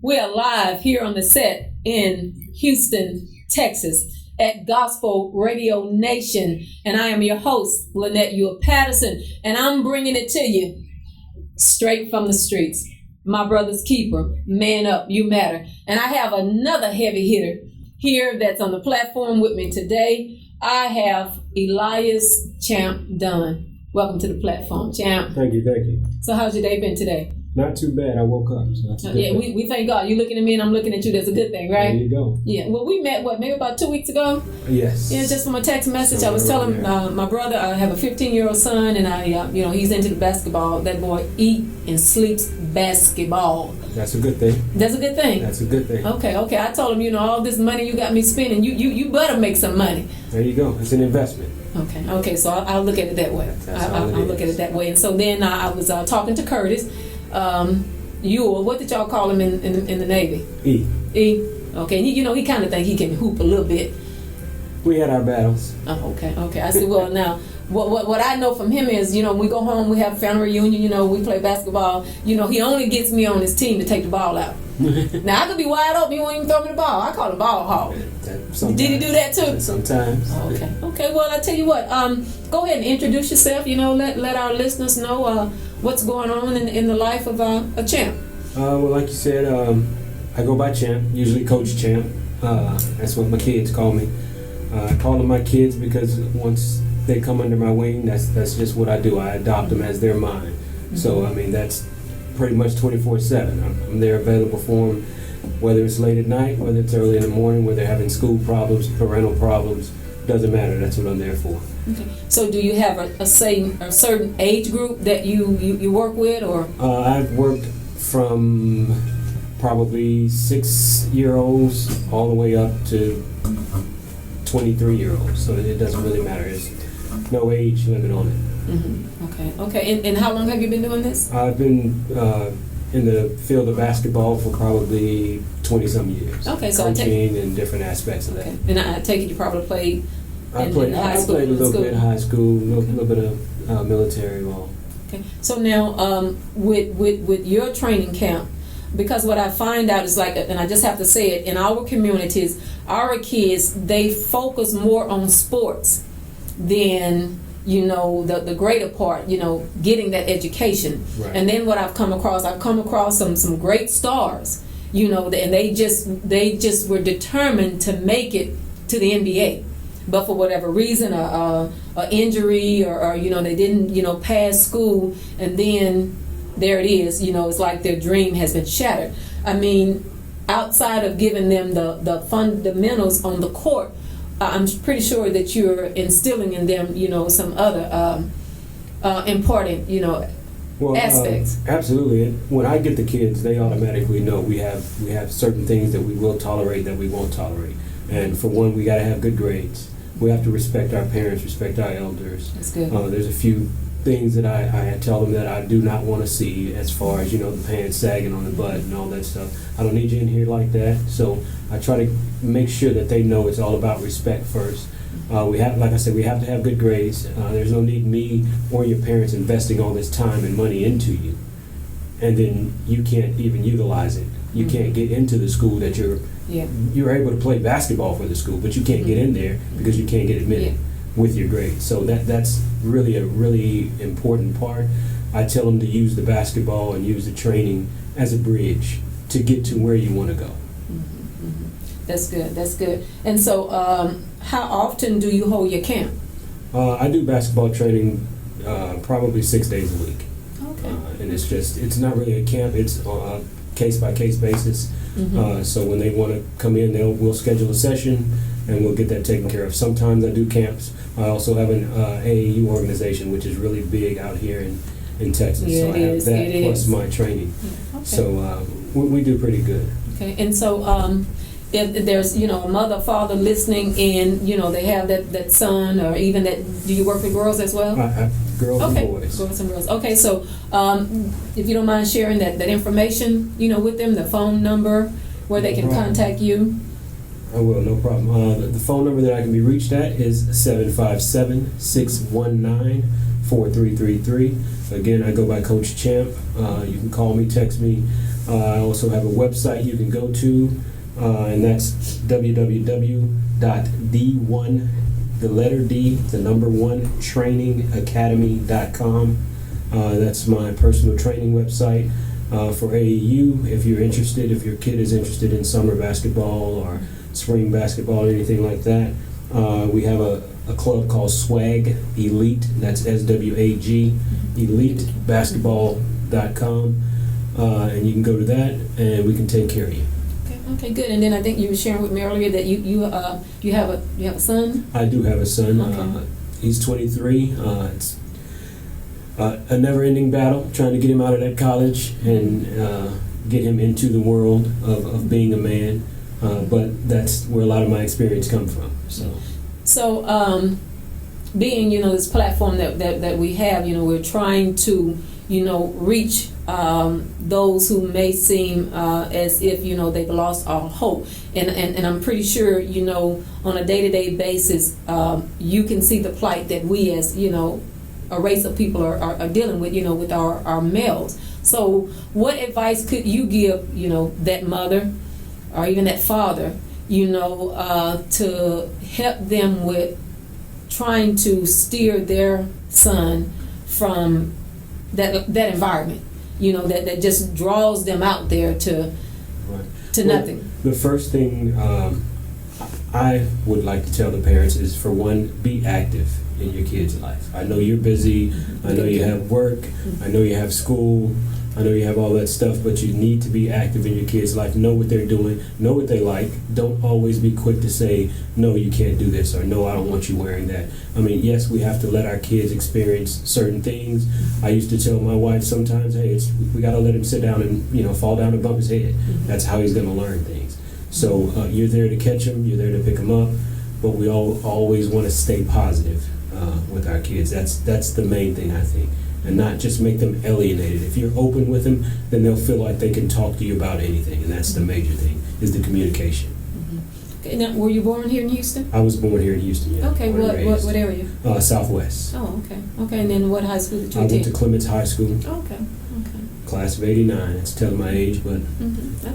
We are live here on the set in Houston, Texas at Gospel Radio Nation. And I am your host, Lynette E-Patterson. And I'm bringing it to you straight from the streets. My brother's keeper, man up, you matter. And I have another heavy hitter here that's on the platform with me today. I have Elias Champ Dunn. Welcome to the platform, Champ. Thank you. So how's your day been today? Not too bad. I woke up. So Yeah, we thank God. You're looking at me and I'm looking at you. That's a good thing, right? There you go. Yeah. Well, we met, maybe about 2 weeks ago? Yes. Yeah, just from a text message. I was telling my brother I have a 15-year-old son, and he's into the basketball. That boy eat and sleeps basketball. That's a good thing. That's a good thing? That's a good thing. Okay. I told him, all this money you got me spending, you better make some money. There you go. It's an investment. Okay. So I'll look at it that way. I'll look at it that way. And so then I was talking to Curtis. What did y'all call him in the Navy? E. Okay. He kind of think he can hoop a little bit. We had our battles. Oh, okay. I said, well, now, what I know from him is, when we go home, we have a family reunion, we play basketball. He only gets me on his team to take the ball out. Now, I could be wide open. He won't even throw me the ball. I call him ball hog. Did he do that too? Sometimes. Okay. Well, I tell you what. Go ahead and introduce yourself. Let our listeners know what's going on in the life of a champ. Well, like you said, I go by Champ, usually Coach Champ. That's what my kids call me. I call them my kids because once they come under my wing, that's just what I do. I adopt them as they're mine. Mm-hmm. So, that's pretty much 24/7. I'm there available for them, whether it's late at night, whether it's early in the morning, whether they're having school problems, parental problems. Doesn't matter. That's what I'm there for. Okay. So, do you have a certain age group that you work with, or? I've worked from probably 6-year-olds all the way up to 23-year-olds. So it doesn't really matter. There's no age limit on it. Mm-hmm. Okay. And how long have you been doing this? I've been in the field of basketball for probably 20-some years. Okay, so coaching and different aspects of that. And I take it you probably played. I played a little bit in high school, a little bit of military ball. Okay. So now, with your training camp, because what I find out is and I just have to say it, in our communities, our kids, they focus more on sports than the greater part, getting that education. Right. And then what I've come across some great stars, and they just were determined to make it to the NBA. But for whatever reason, a injury or they didn't pass school, and then there it is. It's like their dream has been shattered. Outside of giving them the fundamentals on the court, I'm pretty sure that you're instilling in them some other important aspects. Absolutely. When I get the kids, they automatically know we have certain things that we will tolerate, that we won't tolerate. And for one, we got to have good grades. We have to respect our parents, respect our elders. That's good. There's a few things that I tell them that I do not want to see, as far as the pants sagging on the butt and all that stuff. I don't need you in here like that. So I try to make sure that they know it's all about respect first. We have, like I said, we have to have good grades. There's no need me or your parents investing all this time and money into you, and then you can't even utilize it. You can't get into the school that you're able to play basketball for the school, but you can't get in there because you can't get admitted with your grades. So that's really a really important part. I tell them to use the basketball and use the training as a bridge to get to where you want to go. That's good. And so how often do you hold your camp? I do basketball training probably 6 days a week. Okay. And it's not really a camp, it's on a case-by-case basis. So when they want to come in, we'll schedule a session and we'll get that taken care of. Sometimes I do camps. I also have an AAU organization, which is really big out here in Texas. Yeah, so I have that plus my training. Yeah, okay. So we do pretty good. Okay, and so if there's a mother, father listening, and they have that son, or even that, do you work with girls as well? Girls and boys. Girls and girls. Okay, so if you don't mind sharing that information, with them, the phone number where they can contact you. I will, no problem. The phone number that I can be reached at is 757-619 617-433-4333. Again, I go by Coach Champ. You can call me, text me. I also have a website you can go to, and that's www.d1, the letter D, the number 1, trainingacademy.com. That's my personal training website. For AAU, if you're interested, if your kid is interested in summer basketball or spring basketball or anything like that, we have a club called SWAG Elite. That's SWAG, elitebasketball.com. And you can go to that, and we can take care of you. Okay, good. And then I think you were sharing with me earlier that you have a son. I do have a son. Okay. He's 23. It's a never-ending battle trying to get him out of that college and get him into the world of being a man. But that's where a lot of my experience comes from. So being this platform that we have, we're trying to reach those who may seem as if they've lost all hope, and I'm pretty sure on a day-to-day basis you can see the plight that we as a race of people are dealing with with our males. So what advice could you give that mother or even that father to help them with trying to steer their son from that environment that just draws them out there to nothing? The first thing I would like to tell the parents is, for one, be active in your kid's life. I know you're busy, I know you have work, I know you have school, I know you have all that stuff, but you need to be active in your kids' life. Know what they're doing, know what they like. Don't always be quick to say, no, you can't do this, or no, I don't want you wearing that. I mean, yes, we have to let our kids experience certain things. I used to tell my wife sometimes, hey, we got to let him sit down and fall down and bump his head. That's how he's going to learn things. So you're there to catch him, you're there to pick him up, but we always want to stay positive with our kids. That's the main thing, I think. And not just make them alienated. If you're open with them, then they'll feel like they can talk to you about anything, and that's the major thing, is the communication. Okay, now, were you born here in Houston? I was born here in Houston, yeah. Okay, what area? Southwest. Oh, okay, and then what high school did you attend? I went to Clements High School. Okay. Class of '89. It's telling my age, but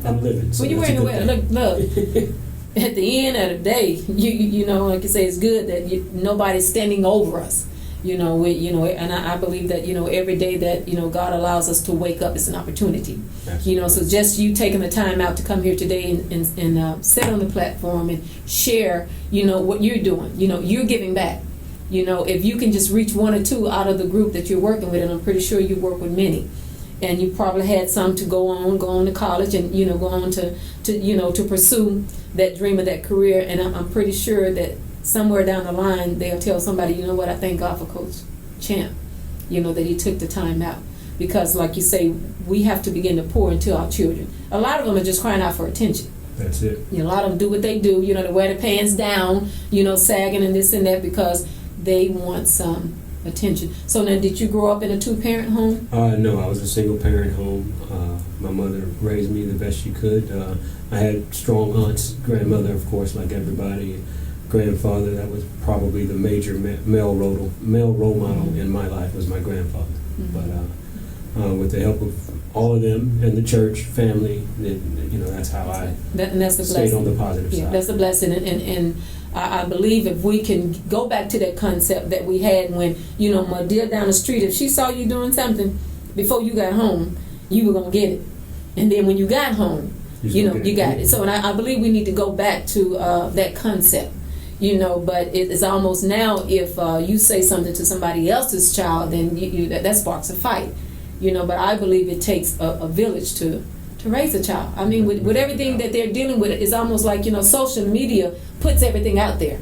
I'm living. So well, you're wearing well. Look. At the end of the day, you like you say, it's good that nobody's standing over us. And I believe that every day that God allows us to wake up is an opportunity. Absolutely. So just you taking the time out to come here today and sit on the platform and share what you're doing. You're giving back. If you can just reach one or two out of the group that you're working with, and I'm pretty sure you work with many, and you probably had some to go on to college and go on to pursue that dream of that career, and I'm pretty sure that somewhere down the line they'll tell somebody, what, I thank God for Coach Champ, that he took the time out, because like you say, we have to begin to pour into our children. A lot of them are just crying out for attention. That's it. A lot of them do what they do, they wear their pants down, sagging and this and that, because they want some attention. So now, did you grow up in a two-parent home? No, I was a single-parent home. My mother raised me the best she could. I had strong aunts, grandmother, of course, like everybody. Grandfather, that was probably the major male role model in my life, was my grandfather. But with the help of all of them and the church family, that's how that's the stayed blessing. on the positive side. That's a blessing, and I believe if we can go back to that concept that we had when my dear down the street, if she saw you doing something before you got home, you were gonna get it, and then when you got home, you got it. So, and I believe we need to go back to that concept. But it's almost now, if you say something to somebody else's child, then that sparks a fight. But I believe it takes a village to raise a child. I mean, with everything that they're dealing with, it's almost like social media puts everything out there.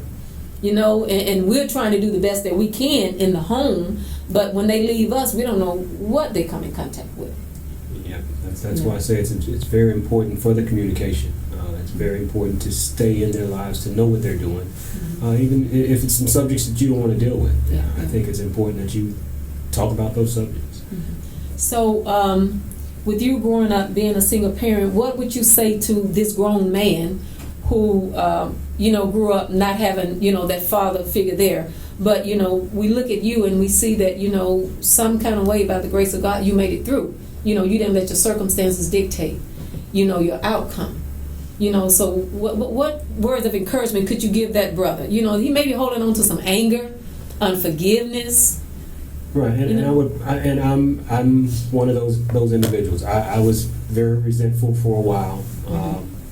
And we're trying to do the best that we can in the home, but when they leave us, we don't know what they come in contact with. Yeah, that's why I say it's very important for the communication. It's very important to stay in their lives, to know what they're doing, even if it's some subjects that you don't want to deal with. Yeah. I think it's important that you talk about those subjects. So, with you growing up being a single parent, what would you say to this grown man who grew up not having that father figure there, But, we look at you and we see that, some kind of way by the grace of God, you made it through. You didn't let your circumstances dictate, your outcome. So what words of encouragement could you give that brother? He may be holding on to some anger, unforgiveness. Right, and I'm one of those individuals. I was very resentful for a while,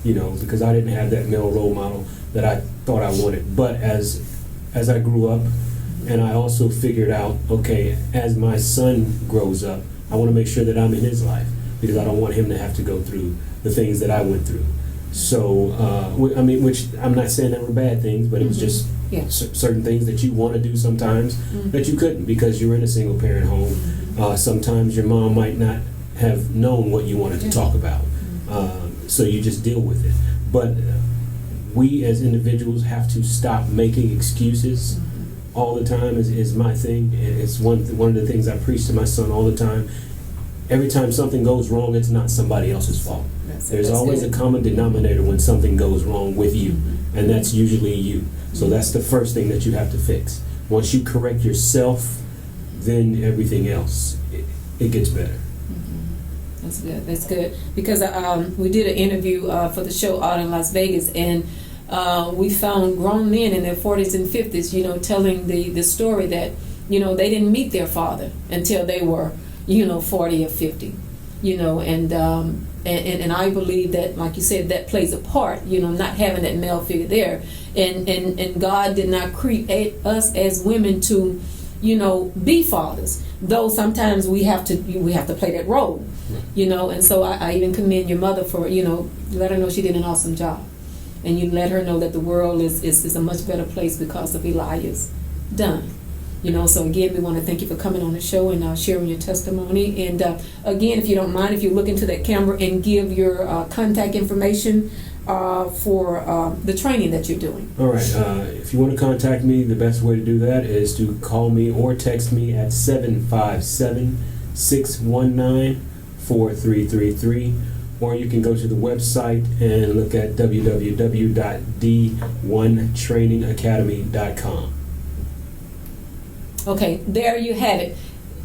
because I didn't have that male role model that I thought I wanted. But as I grew up, and I also figured out, okay, as my son grows up, I want to make sure that I'm in his life, because I don't want him to have to go through the things that I went through. So, which I'm not saying that were bad things, but it was just certain things that you want to do sometimes that you couldn't because you're in a single parent home. Sometimes your mom might not have known what you wanted to talk about, so you just deal with it. But we as individuals have to stop making excuses all the time. Is my thing. It's one of the things I preach to my son all the time. Every time something goes wrong, it's not somebody else's fault. There's always a common denominator when something goes wrong with you, and that's usually you. So that's the first thing that you have to fix. Once you correct yourself, then everything else, it gets better. That's good. Because we did an interview for the show out in Las Vegas, and we found grown men in their 40s and 50s, telling the story that, they didn't meet their father until they were, 40 or 50, and I believe that, like you said, that plays a part, not having that male figure there. And God did not create us as women to, be fathers. Though sometimes we have to play that role, And so I even commend your mother for, let her know she did an awesome job, and you let her know that the world is a much better place because of Elijah's done. So again, we want to thank you for coming on the show and sharing your testimony. And again, if you don't mind, if you look into that camera and give your contact information for the training that you're doing. All right. If you want to contact me, the best way to do that is to call me or text me at 757-619-4333. Or you can go to the website and look at www.d1trainingacademy.com. Okay, there you have it.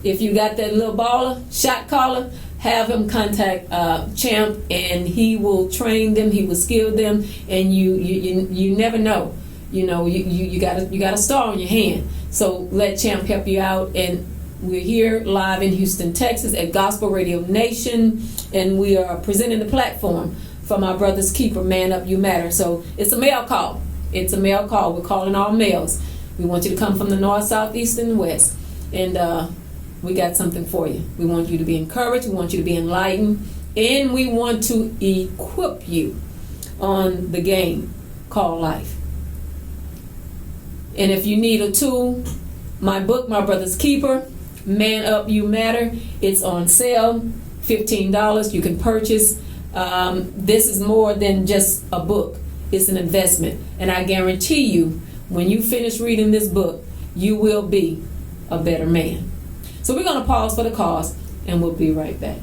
If you got that little baller, shot caller, have him contact Champ, and he will train them. He will skill them, and you never know. You got a star on your hand. So let Champ help you out. And we're here live in Houston, Texas, at Gospel Radio Nation, and we are presenting the platform for my brother's keeper, Man Up You Matter. So it's a male call. We're calling all males. We want you to come from the north, south, east, and west. And we got something for you. We want you to be encouraged. We want you to be enlightened. And we want to equip you on the game called life. And if you need a tool, my book, My Brother's Keeper, Man Up You Matter, it's on sale, $15. You can purchase. This is more than just a book. It's an investment. And I guarantee you, when you finish reading this book, you will be a better man. So we're going to pause for the cause, and we'll be right back.